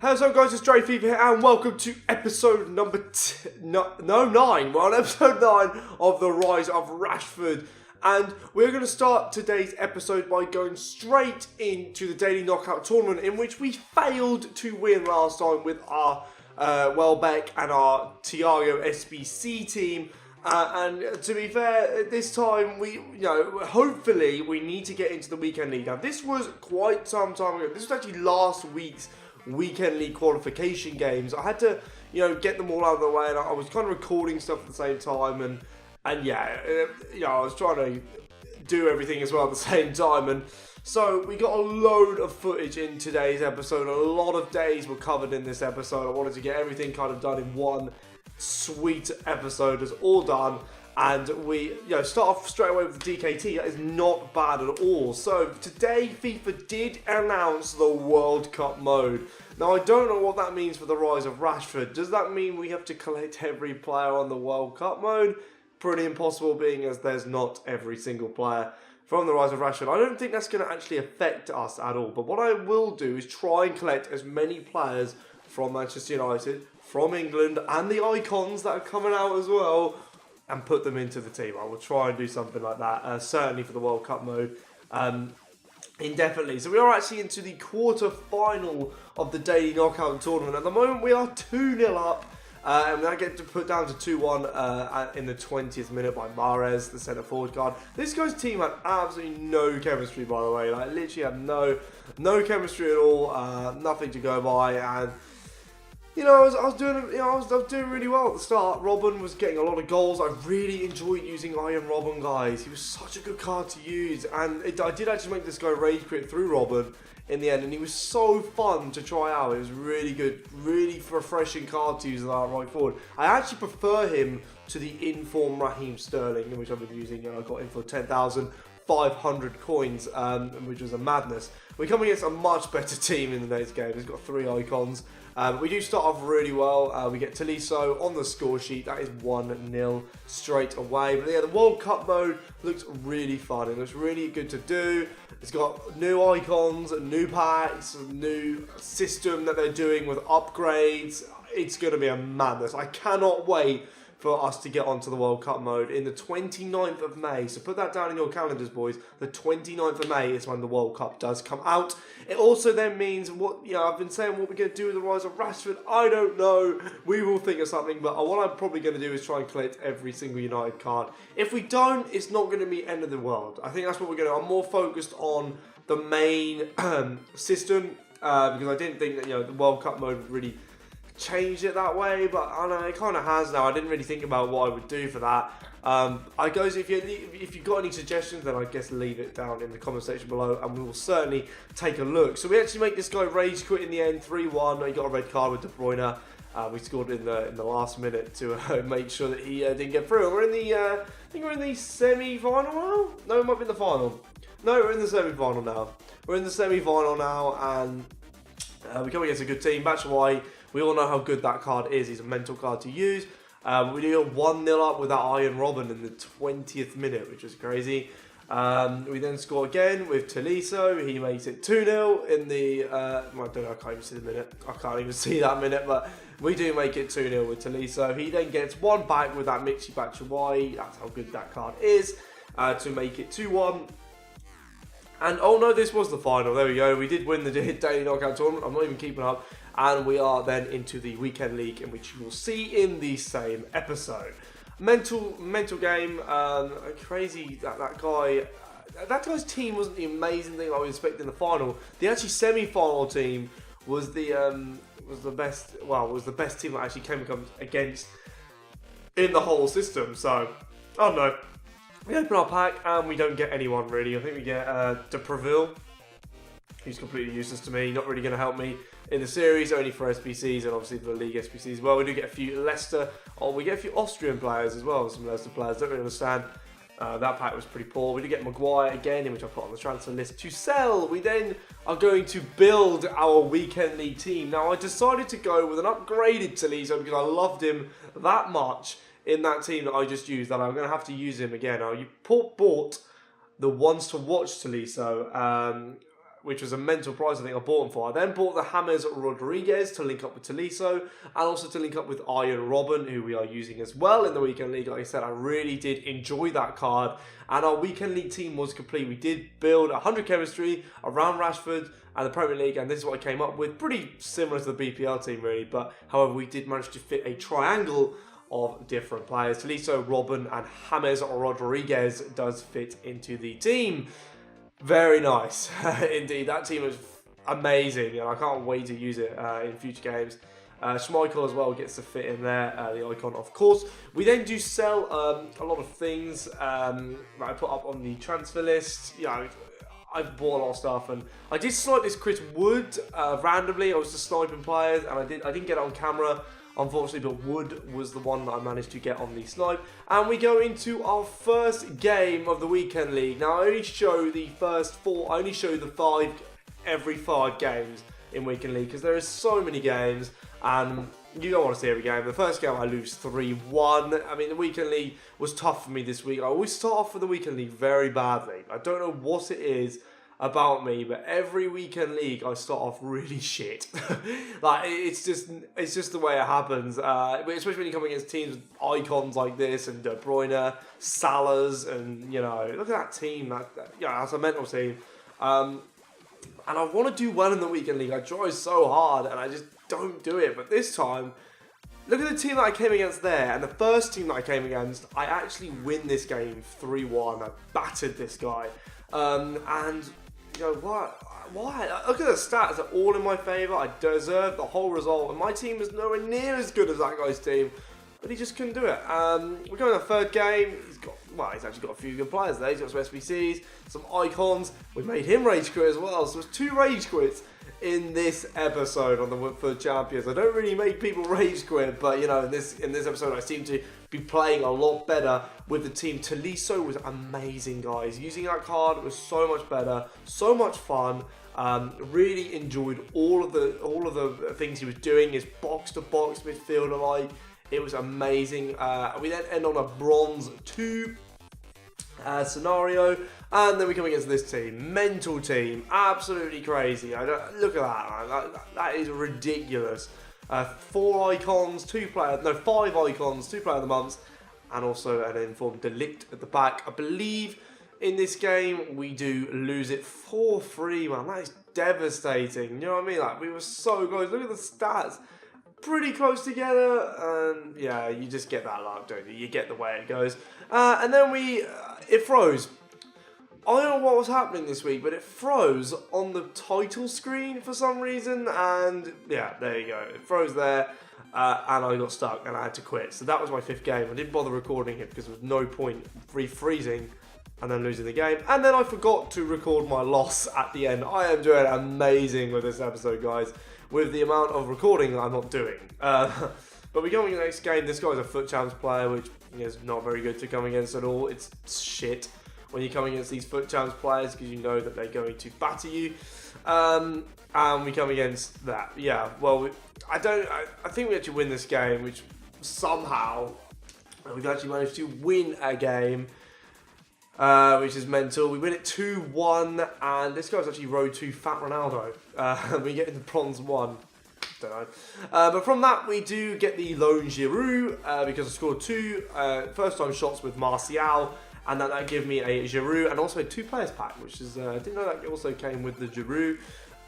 How's up, guys? It's Dre Fifa here, and welcome to episode number 9. We're on episode 9 of the Rise of Rashford, and we're going to start today's episode by going straight into the daily knockout tournament, in which we failed to win last time with our Welbeck and our Thiago SBC team. And to be fair, this time hopefully we need to get into the weekend league. Now, this was quite some time ago. This was actually last week's weekend league qualification games. I had to, get them all out of the way, and I was kind of recording stuff at the same time, and I was trying to do everything as well at the same time, and so we got a load of footage in today's episode. A lot of days were covered in this episode. I wanted to get everything kind of done in one sweet episode. It's all done. And we start off straight away with the DKT. That is not bad at all. So today FIFA did announce the World Cup mode. Now I don't know what that means for the Rise of Rashford. Does that mean we have to collect every player on the World Cup mode? Pretty impossible, being as there's not every single player from the Rise of Rashford. I don't think that's going to actually affect us at all. But what I will do is try and collect as many players from Manchester United, from England, and the icons that are coming out as well, and put them into the team. I will try and do something like that, certainly for the World Cup mode, indefinitely. So we are actually into the quarter-final of the daily knockout tournament. At the moment, we are 2-0 up, and that gets put down to 2-1 in the 20th minute by Mahrez, the centre-forward guard. This guy's team had absolutely no chemistry, by the way. Like, literally had no chemistry at all, nothing to go by, and I was doing really well at the start. Robin was getting a lot of goals. I really enjoyed using Iron Robin, guys. He was such a good card to use, and I did actually make this guy rage quit through Robin in the end, and he was so fun to try out. It was really good, really refreshing card to use that right forward. I actually prefer him to the in-form Raheem Sterling, which I've been using, and I got him for 10,500 coins, which was a madness. We're coming against a much better team in the next game. It's got 3 icons. We do start off really well. We get Tolisso on the score sheet. That is 1-0 straight away. But yeah, the World Cup mode looks really fun. It looks really good to do. It's got new icons, new packs, a new system that they're doing with upgrades. It's going to be a madness. I cannot wait for us to get onto the World Cup mode in the 29th of May. So put that down in your calendars, boys. The 29th of May is when the World Cup does come out. It also then means, I've been saying what we're going to do with the Rise of Rashford. I don't know. We will think of something, but what I'm probably going to do is try and collect every single United card. If we don't, it's not going to be end of the world. I think that's what we're going to do. I'm more focused on the main system, because I didn't think that, the World Cup mode would really changed it that way, but I know it kind of has now. I didn't really think about what I would do for that. Guys, if you've got any suggestions, then I guess leave it down in the comment section below, and we will certainly take a look. So we actually make this guy rage quit in the end, 3-1. He got a red card with De Bruyne. We scored in the last minute to make sure that he didn't get through. We're in the I think we're in the semi-final now. No, it might be in the final. No, we're in the semi-final now. We're in the semi-final now, and we come against a good team. Batshuayi, we all know how good that card is. He's a mental card to use. We do 1-0 up with that Iron Robin in the 20th minute, which is crazy. We then score again with Tolisso. He makes it 2-0 in the... I don't know, I can't even see the minute. I can't even see that minute, but we do make it 2-0 with Tolisso. He then gets one back with that Mixi Batshuayi. That's how good that card is, to make it 2-1. And, oh no, this was the final. There we go. We did win the daily knockout tournament. I'm not even keeping up. And we are then into the weekend league, in which you will see in the same episode. Mental game. Crazy that guy's team wasn't the amazing thing I was expecting in the final. The actually semi-final team was the best. Well, was the best team that actually came against in the whole system. So I don't know. We open our pack and we don't get anyone really. I think we get De Preville. He's completely useless to me. Not really going to help me in the series, only for SBCs and obviously for the league SBCs as well. We do get a few Leicester, we get a few Austrian players as well. Some Leicester players, don't really understand. That pack was pretty poor. We do get Maguire again, in which I put on the transfer list to sell. We then are going to build our weekend league team. Now I decided to go with an upgraded Tolisso because I loved him that much in that team that I just used, that I'm going to have to use him again. Now you bought the ones to watch Tolisso. which was a mental price I think I bought him for. I then bought the James Rodriguez to link up with Tolisso, and also to link up with Iron Robin, who we are using as well in the Weekend League. Like I said, I really did enjoy that card, and our Weekend League team was complete. We did build 100 chemistry around Rashford and the Premier League, and this is what I came up with. Pretty similar to the BPL team, really, but however, we did manage to fit a triangle of different players. Tolisso, Robin, and James Rodriguez does fit into the team. Very nice. Indeed, that team was amazing, and I can't wait to use it in future games. Schmeichel as well gets to fit in there, the icon, of course. We then do sell a lot of things that I put up on the transfer list. I've bought a lot of stuff, and I did snipe this Chris Wood randomly. I was just sniping players, and I didn't get it on camera, unfortunately, but Wood was the one that I managed to get on the snipe. And we go into our first game of the Weekend League. Now, I only show the first 4, I only show the 5 every 5 games in Weekend League, because there is so many games, and you don't want to see every game. The first game I lose 3-1. I mean, the Weekend League was tough for me this week. I always start off with the Weekend League very badly. I don't know what it is about me, but every Weekend League I start off really shit. Like, it's just the way it happens, especially when you come against teams with icons like this, and De Bruyne, Salah's, and look at that team. That's a mental team, and I want to do well in the Weekend League. I try so hard, and I just don't do it. But this time, look at the team that I came against there, and the first team that I came against, I actually win this game 3-1. I battered this guy, and why? Look at the stats, they're all in my favour. I deserve the whole result, and my team is nowhere near as good as that guy's team, but he just couldn't do it. We're going to the third game. He's actually got a few good players there. He's got some SBCs, some icons. We made him rage quit as well, so there's 2 rage quits in this episode on the for Champions. I don't really make people rage quit, but in this episode I seem to be playing a lot better with the team. Tolisso was amazing, guys. Using that card was so much better, so much fun. Really enjoyed all of the things he was doing. His box to box midfielder, it was amazing. We then end on a bronze 2 scenario, and then we come against this team, mental team, absolutely crazy. Look at that, that is ridiculous. 4 icons, 5 icons, 2 player of the months, and also an informed Delict at the back. I believe in this game we do lose it 4-3, man. That is devastating. You know what I mean? We were so close. Look at the stats. Pretty close together, and yeah, you just get that luck, don't you? You get the way it goes. And then it froze. I don't know what was happening this week, but it froze on the title screen for some reason, and yeah, there you go. It froze there, and I got stuck, and I had to quit. So that was my 5th game. I didn't bother recording it because there was no point freezing and then losing the game. And then I forgot to record my loss at the end. I am doing amazing with this episode, guys, with the amount of recording that I'm not doing. But we go into the next game. This guy's a foot champs player, which is not very good to come against at all. It's shit when you come against these foot champs players, because you know that they're going to batter you. And we come against that. Yeah, well, I think we actually win this game, which somehow we've actually managed to win a game, which is mental. We win it 2-1, and this guy's actually road to Fat Ronaldo. We get into bronze 1. Don't know. But from that, we do get the lone Giroud, because I scored 2 first-time shots with Martial, and that gave me a Giroud and also a 2 players pack, which is I didn't know that also came with the Giroud.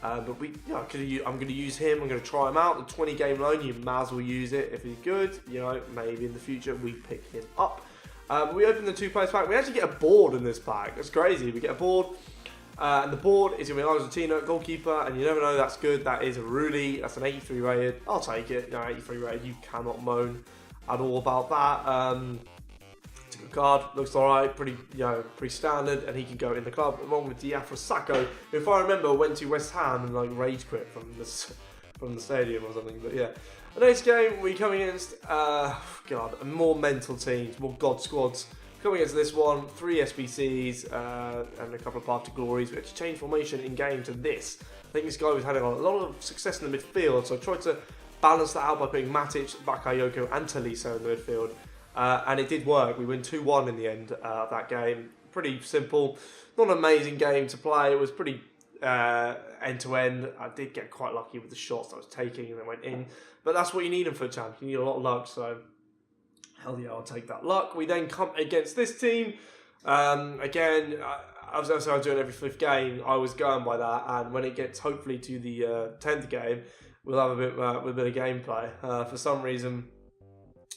But I'm going to use him. I'm going to try him out. The 20-game loan, you might as well use it if he's good. Maybe in the future we pick him up. We open the 2 players pack. We actually get a board in this pack. That's crazy. We get a board. And the board is going to be Argentina, goalkeeper, and you never know, that's good. That is a Rudy. That's an 83 rated. I'll take it. 83 rated. You cannot moan at all about that. It's a good card. Looks alright. Pretty standard, and he can go in the club along with Diafra Sacco, who, if I remember, went to West Ham and rage quit from the stadium or something. But yeah. The next game we come against more mental teams, more god squads. Coming against this one, 3 SBCs and a couple of Path to Glories. We had to change formation in game to this. I think this guy was having a lot of success in the midfield, so I tried to balance that out by putting Matic, Bakayoko and Tolisso in the midfield. And it did work. We win 2-1 in the end of that game. Pretty simple. Not an amazing game to play. It was pretty end to end. I did get quite lucky with the shots I was taking and they went in. But that's what you need in FUT Champs. You need a lot of luck. So, hell yeah, I'll take that luck. We then come against this team. Again, I was doing every 5th game. I was going by that. And when it gets hopefully to the 10th game, we'll have a bit of gameplay. For some reason,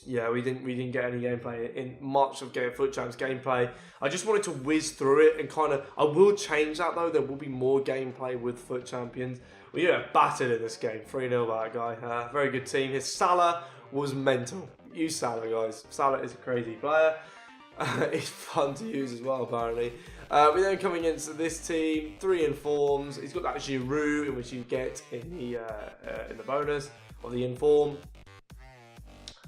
yeah, we didn't get any gameplay in much of FUT Champs gameplay. I just wanted to whiz through it and kind of. I will change that though. There will be more gameplay with FUT Champions. We get battered in this game, 3-0 by that guy. Very good team. His Salah was mental. Use Salah, guys. Salah is a crazy player. It's fun to use as well, apparently. We then come against this team, 3 informs. He's got that Giroud, in which you get in the bonus or the inform.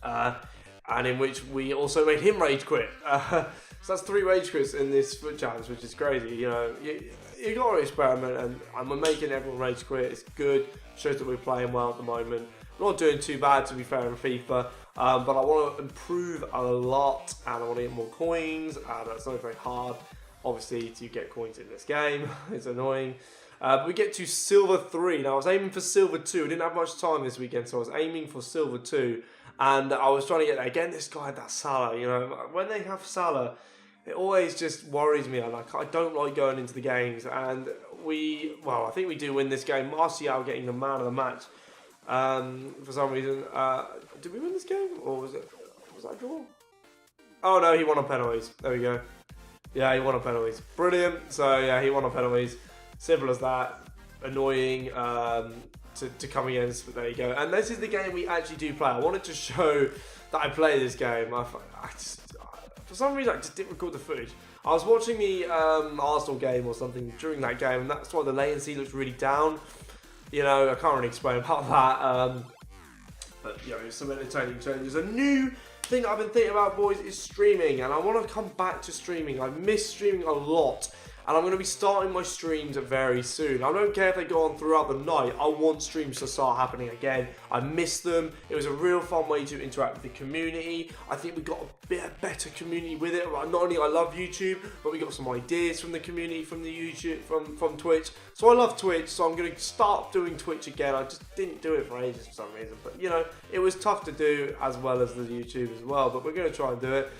And in which we also made him rage quit. So that's 3 rage quits in this FUT Champs, which is crazy. You know, you got to experiment, and we're making everyone rage quit. It's good. Shows that we're playing well at the moment. We're not doing too bad, to be fair, in FIFA. But I want to improve a lot, and I want to get more coins. And it's not very hard, obviously, to get coins in this game. It's annoying. But we get to Silver 3. Now, I was aiming for Silver 2. I didn't have much time this weekend, so I was aiming for Silver 2. And I was trying to get there. Again, this guy had that Salah. You know, when they have Salah, it always just worries me. I don't like going into the games. And I think we do win this game. Martial getting the man of the match. For some reason. Did we win this game? Or was that a draw? Oh no, he won on penalties. There we go. Yeah, he won on penalties. Brilliant. So yeah, he won on penalties. Simple as that. Annoying to come against, but there you go. And this is the game we actually do play. I wanted to show that I play this game. For some reason, I just didn't record the footage. I was watching the Arsenal game or something during that game, and that's why the latency looks really down. You know, I can't really explain about that. But, you know, it's some entertaining changes. A new thing I've been thinking about, boys, is streaming. And I want to come back to streaming. I miss streaming a lot. And I'm going to be starting my streams very soon. I don't care if they go on throughout the night. I want streams to start happening again. I miss them. It was a real fun way to interact with the community. I think we got a bit better community with it. Not only I love YouTube, but we got some ideas from the community, from the YouTube, from Twitch. So I love Twitch, so I'm going to start doing Twitch again. I just didn't do it for ages for some reason. But, you know, it was tough to do as well as the YouTube as well. But we're going to try and do it.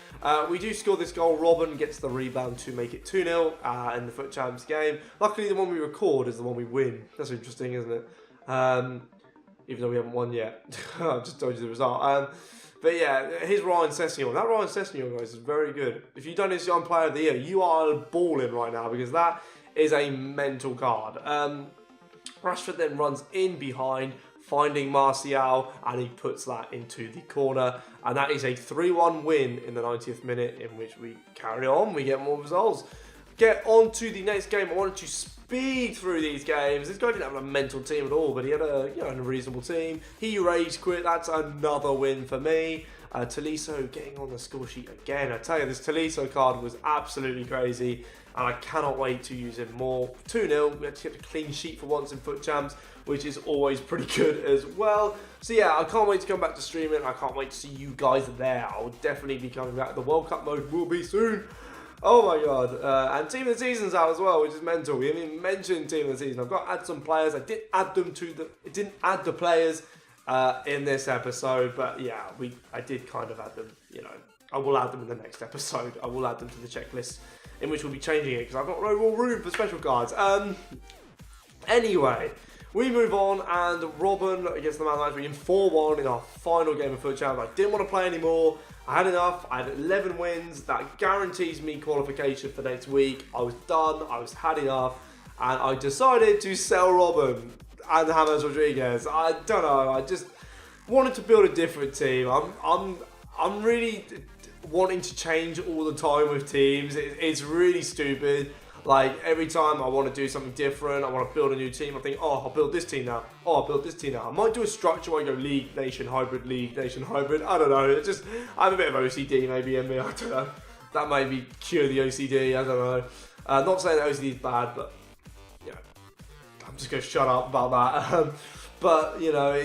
We do score this goal. Robin gets the rebound to make it 2-0 in the FUT Champs game. Luckily, the one we record is the one we win. That's interesting, isn't it? Even though we haven't won yet. I just told you the result. But yeah, here's Ryan Sessegnon. That Ryan Sessegnon, guys, is very good. If you've done this Young Player of the Year, you are balling right now because that is a mental card. Rashford then runs in behind, finding Martial, and he puts that into the corner. And that is a 3-1 win in the 90th minute, in which we carry on. We get more results. Get on to the next game. I wanted to speed through these games. This guy didn't have a mental team at all, but he had a reasonable team. He rage quit. That's another win for me. Tolisso getting on the score sheet again. I tell you, this Tolisso card was absolutely crazy, and I cannot wait to use him more. 2-0. We had to get a clean sheet for once in FUT Champs, which is always pretty good as well. So yeah, I can't wait to come back to streaming. I can't wait to see you guys there. I will definitely be coming back. The World Cup mode will be soon. Oh my god. And Team of the Season's out as well, which is mental. We haven't even mentioned Team of the Season. I've got to add some players. I did add them it didn't add the players in this episode, but yeah, I did kind of add them, you know. I will add them in the next episode. I will add them to the checklist, in which we'll be changing it, because I've got no more room for special cards. Anyway, we move on, and Robin against the man match. We in 4-1 in our final game of FUT Champs. I didn't want to play anymore. I had enough. I had 11 wins. That guarantees me qualification for next week. I was done. I was had enough, and I decided to sell Robin and James Rodriguez. I don't know. I just wanted to build a different team. I'm really wanting to change all the time with teams. It's really stupid. Like, every time I want to do something different, I want to build a new team, I think, oh, I'll build this team now. Oh, I'll build this team now. I might do a structure where I go League, Nation, Hybrid, League, Nation, Hybrid. I don't know. It's just, I have a bit of OCD maybe in me. I don't know. That might be cure the OCD. I don't know. Not saying that OCD is bad, but, you know, I'm just going to shut up about that. But, you know,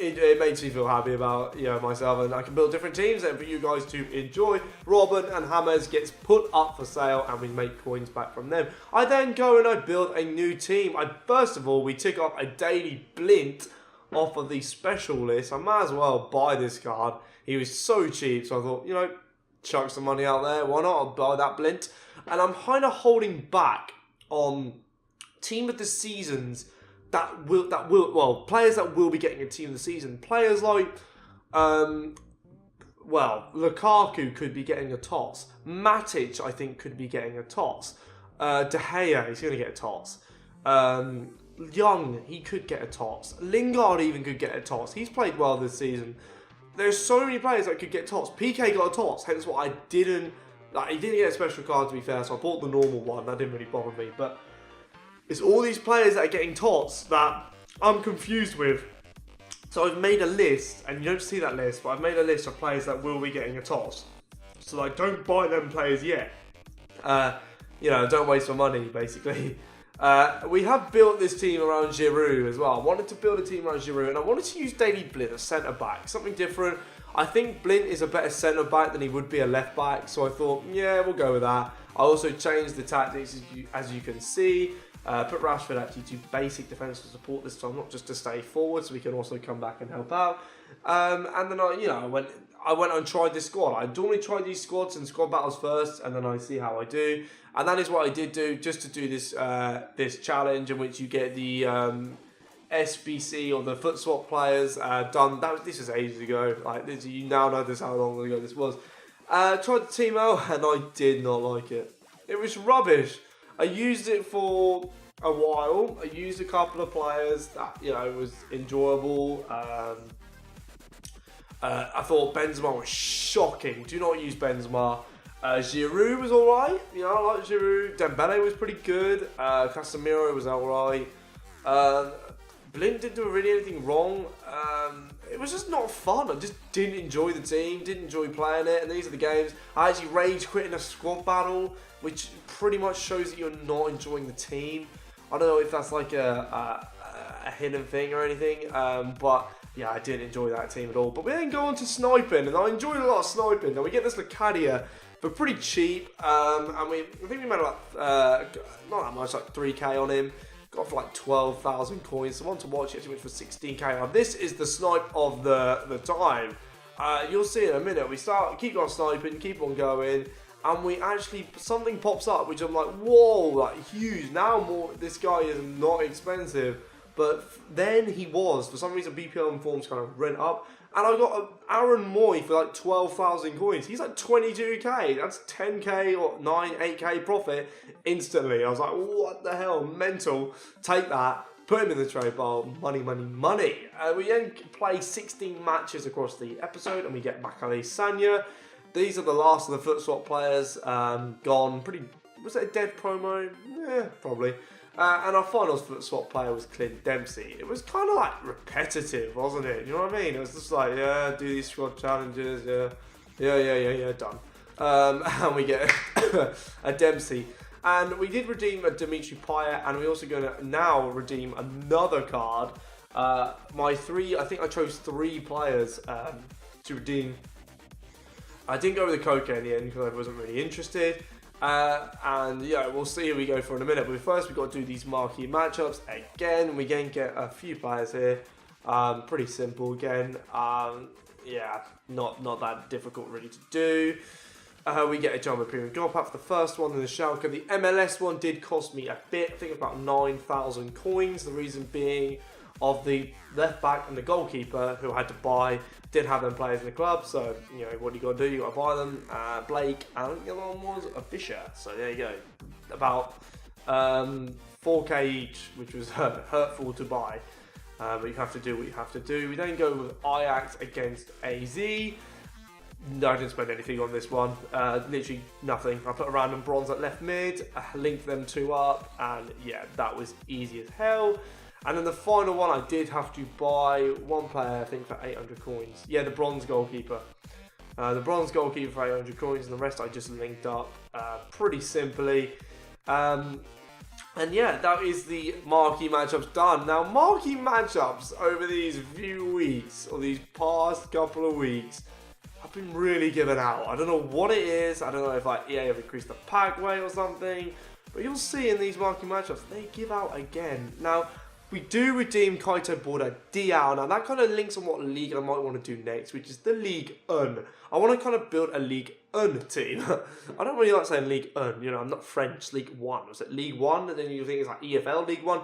it makes me feel happy about myself, and I can build different teams and for you guys to enjoy. Robin and Hammers gets put up for sale and we make coins back from them. I then go and I build a new team. First of all, we tick up a daily Blint off of the special list. I might as well buy this card. He was so cheap, so I thought, chuck some money out there. Why not? I'll buy that Blint. And I'm kind of holding back on team of the seasons players that will be getting a team of the season. Players like, Lukaku could be getting a toss. Matic, I think, could be getting a toss. De Gea, he's going to get a toss. Young, he could get a toss. Lingard even could get a toss. He's played well this season. There's so many players that could get toss. PK got a toss, hence why I didn't. He didn't get a special card, to be fair, so I bought the normal one. That didn't really bother me, but it's all these players that are getting tots that I'm confused with. So I've made a list, and you don't see that list, but I've made a list of players that will be getting a toss. So don't buy them players yet. Don't waste my money, basically. We have built this team around Giroud as well. I wanted to build a team around Giroud, and I wanted to use Daily Blint as centre-back. Something different. I think Blint is a better centre-back than he would be a left-back, so I thought, yeah, we'll go with that. I also changed the tactics, as you can see. Put Rashford actually to basic defensive support this time, not just to stay forward, so we can also come back and help out. And then I went and tried this squad. I normally try these squads and squad battles first, and then I see how I do. And that is what I did do, just to do this this challenge in which you get the SBC or the foot swap players done. This was ages ago. You now know how long ago this was. Tried the team out, and I did not like it. It was rubbish. I used it for a while. I used a couple of players that was enjoyable. I thought Benzema was shocking. Do not use Benzema. Giroud was alright. I like Giroud. Dembele was pretty good. Casemiro was alright. Blint didn't do really anything wrong. It was just not fun. I just didn't enjoy the team. Didn't enjoy playing it. And these are the games. I actually rage quit in a squad battle, which pretty much shows that you're not enjoying the team. I don't know if that's like a hidden thing or anything, but yeah, I didn't enjoy that team at all. But we then go on to sniping, and I enjoyed a lot of sniping. Now we get this Lacadia for pretty cheap, and I think we made not that much, like 3k on him. Got for like 12,000 coins. The one to watch actually went for 16k. Now this is the snipe of the time. You'll see in a minute. We keep on sniping, keep on going. And we actually, something pops up, which I'm like, whoa, like huge. Now this guy is not expensive. But then he was. For some reason, BPL informs kind of went up. And I got Aaron Moy for like 12,000 coins. He's like 22k. That's 10k or 8k profit instantly. I was like, what the hell? Mental. Take that. Put him in the trade pile. Money, money, money. We then play 16 matches across the episode. And we get Makale Sanya. These are the last of the foot swap players gone. Was it a dead promo? Yeah, probably. And our finals foot swap player was Clint Dempsey. It was kind of like repetitive, wasn't it? You know what I mean? It was just like, yeah, do these squad challenges, yeah, done. And we get a Dempsey. And we did redeem a Dimitri Payet, and we're also going to now redeem another card. I think I chose 3 players to redeem. I didn't go with the Coca in the end because I wasn't really interested. And yeah, we'll see who we go for in a minute. But first, we've got to do these marquee matchups again. We again get a few players here. Pretty simple again. Yeah, not that difficult really to do. We get a Jumbo Premium Gold Pack for the first one, and the Schalke. The MLS one did cost me a bit. I think about 9,000 coins. The reason being of the left back and the goalkeeper who I had to buy. Did have them players in the club, so what you got to do? You got to buy them. Blake, and the other one was a Fisher. So there you go. About 4k each, which was hurtful to buy. But you have to do what you have to do. We then go with Ajax against AZ. No, I didn't spend anything on this one. Literally nothing. I put a random bronze at left mid, linked them 2 up, and yeah, that was easy as hell. And then the final one, I did have to buy one player, I think, for 800 coins. Yeah, the bronze goalkeeper. The bronze goalkeeper for 800 coins, and the rest I just linked up pretty simply. And And yeah, that is the marquee matchups done. Now, marquee matchups over these few weeks, or these past couple of weeks, have been really given out. I don't know what it is. I don't know if like EA have increased the pack weight or something. But you'll see in these marquee matchups, they give out again. Now, we do redeem Kaito Border Diao. Now, that kind of links on what league I might want to do next, which is the League Un. I want to kind of build a League Un team. I don't really like saying League Un. You know, I'm not French. League One. Was it League One? And then you think it's like EFL League One.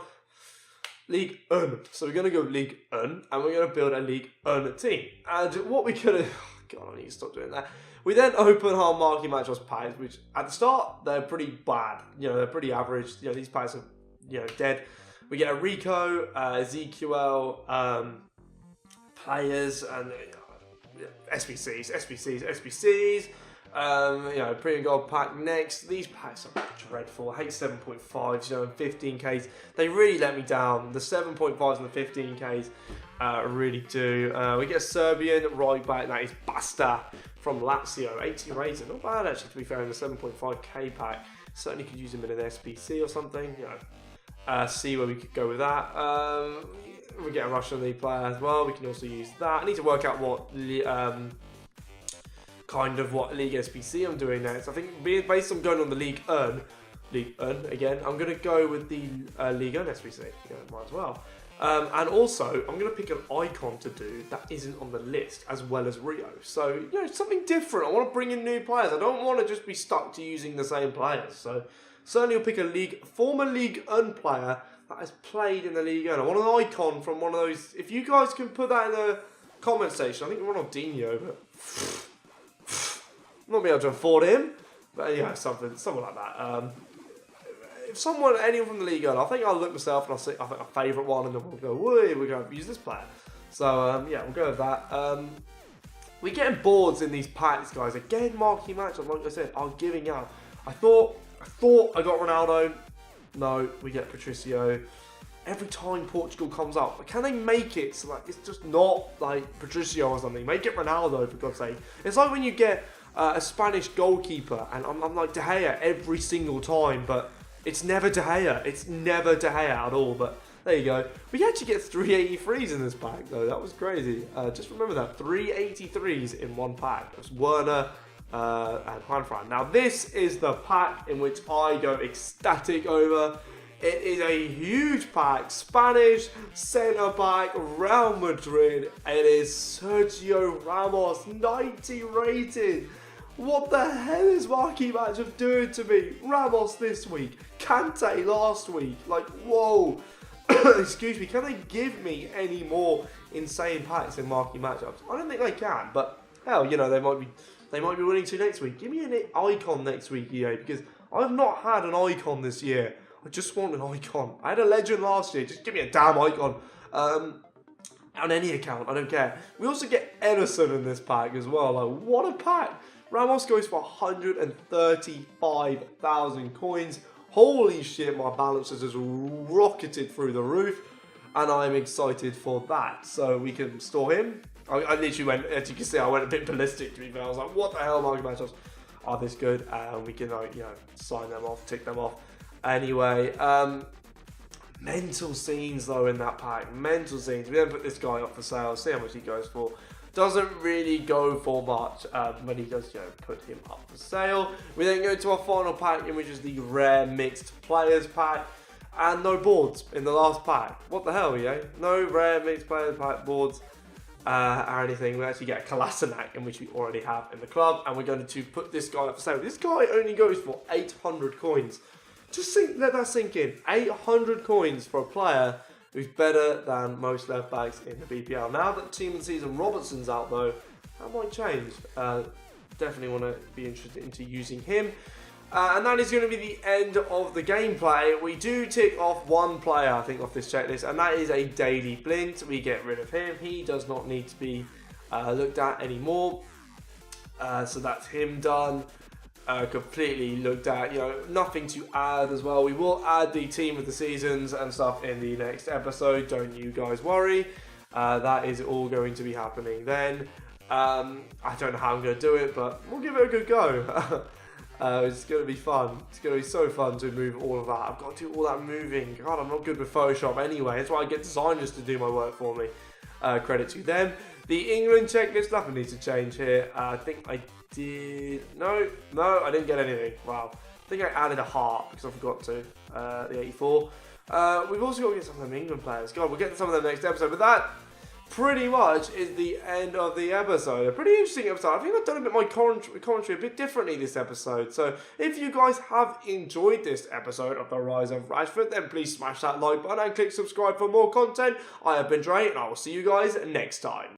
League Un. So we're going to go League Un, and we're going to build a League Un team. And what we could have... God, I need to stop doing that. We then open our marquee matchups packs, which at the start, they're pretty bad. You know, they're pretty average. You know, these packs are, you know, dead. We get a Rico, ZQL, players, and SBCs. You know, pre and gold pack next. These packs are dreadful. I hate 7.5s, you know, and 15Ks. They really let me down. The 7.5s and the 15Ks really do. We get a Serbian right back. That is Basta from Lazio. 80 rating. Not bad, actually, to be fair, in the 7.5K pack. Certainly could use him in an SBC or something, you know. See where we could go with that. We get a Russian League player as well. We can also use that. I need to work out what kind of what League SBC I'm doing next. I think based on going on the League Un again, I'm going to go with the League Un SBC. Yeah, might as well. And also, I'm going to pick an icon to do that isn't on the list, as well as Rio. So, you know, something different. I want to bring in new players. I don't want to just be stuck to using the same players. So, certainly, I'll pick a former League Un player that has played in the League Un. I want an icon from one of those. If you guys can put that in the comment section, I think Ronaldinho, but I'm not be able to afford him. But yeah, something like that. If anyone from the League Un, I think I'll look myself and I'll see I think a favourite one, and then we'll go, whee, we're going to use this player. So yeah, we'll go with that. We're getting boards in these packs, guys. Again, marquee matchup, like I said, are giving out. I thought I got Ronaldo. No, we get Patricio. Every time Portugal comes up, can they make it so like it's just not like Patricio or something? Make it Ronaldo, for God's sake. It's like when you get a Spanish goalkeeper, and I'm like De Gea every single time, but it's never De Gea. It's never De Gea at all. But there you go. We actually get 383s in this pack, though. That was crazy. Just remember that 383s in one pack. It was Werner. And Juanfran. Now this is the pack in which I go ecstatic over. It is a huge pack. Spanish centre back, Real Madrid. It is Sergio Ramos, 90 rated. What the hell is Marquee Matchups doing to me? Ramos this week, Kante last week. Like, whoa. Excuse me, can they give me any more insane packs in Marquee Matchups? I don't think they can, but hell, you know, they might be winning to next week. Give me an icon next week, EA, because I've not had an icon this year. I just want an icon. I had a legend last year. Just give me a damn icon. On any account, I don't care. We also get Edison in this pack as well. Like, what a pack. Ramos goes for 135,000 coins. Holy shit, my balance has just rocketed through the roof. And I'm excited for that. So we can store him. I literally went, as you can see, I went a bit ballistic to be fair. I was like, what the hell, marquee matchups are this good? And we can, you know, sign them off, tick them off. Anyway, mental scenes though in that pack. Mental scenes. We then put this guy up for sale, see how much he goes for. Doesn't really go for much when he does, you know, put him up for sale. We then go to our final pack, in which is the rare mixed players pack. And no boards in the last pack. What the hell, yeah? No rare mixed players pack boards. Or anything. We actually get a Kolasinac, in which we already have in the club, and we're going to put this guy up for sale. This guy only goes for 800 coins. Just let that sink in. 800 coins for a player who's better than most left backs in the BPL. Now that Team of the Season Robertson's out though, that might change. Definitely want to be interested into using him. And that is going to be the end of the gameplay. We do tick off one player, I think, off this checklist, and that is a Daily Blint. We get rid of him. He does not need to be looked at anymore. So that's him done. Completely looked at. You know, nothing to add as well. We will add the Team of the Seasons and stuff in the next episode. Don't you guys worry. That is all going to be happening then. I don't know how I'm going to do it, but we'll give it a good go. It's going to be fun. It's going to be so fun to move all of that. I've got to do all that moving. God, I'm not good with Photoshop anyway. That's why I get designers to do my work for me. Credit to them. The England checklist, nothing needs to change here. I think I did... No, I didn't get anything. Wow. I think I added a heart because I forgot to. The 84. We've also got to get some of them England players. God, we'll get to some of them next episode. But that pretty much is the end of the episode. A pretty interesting episode. I think I've done a bit my commentary a bit differently this episode. So if you guys have enjoyed this episode of the Rise of Rashford, then please smash that like button and click subscribe for more content. I have been Dre, and I will see you guys next time.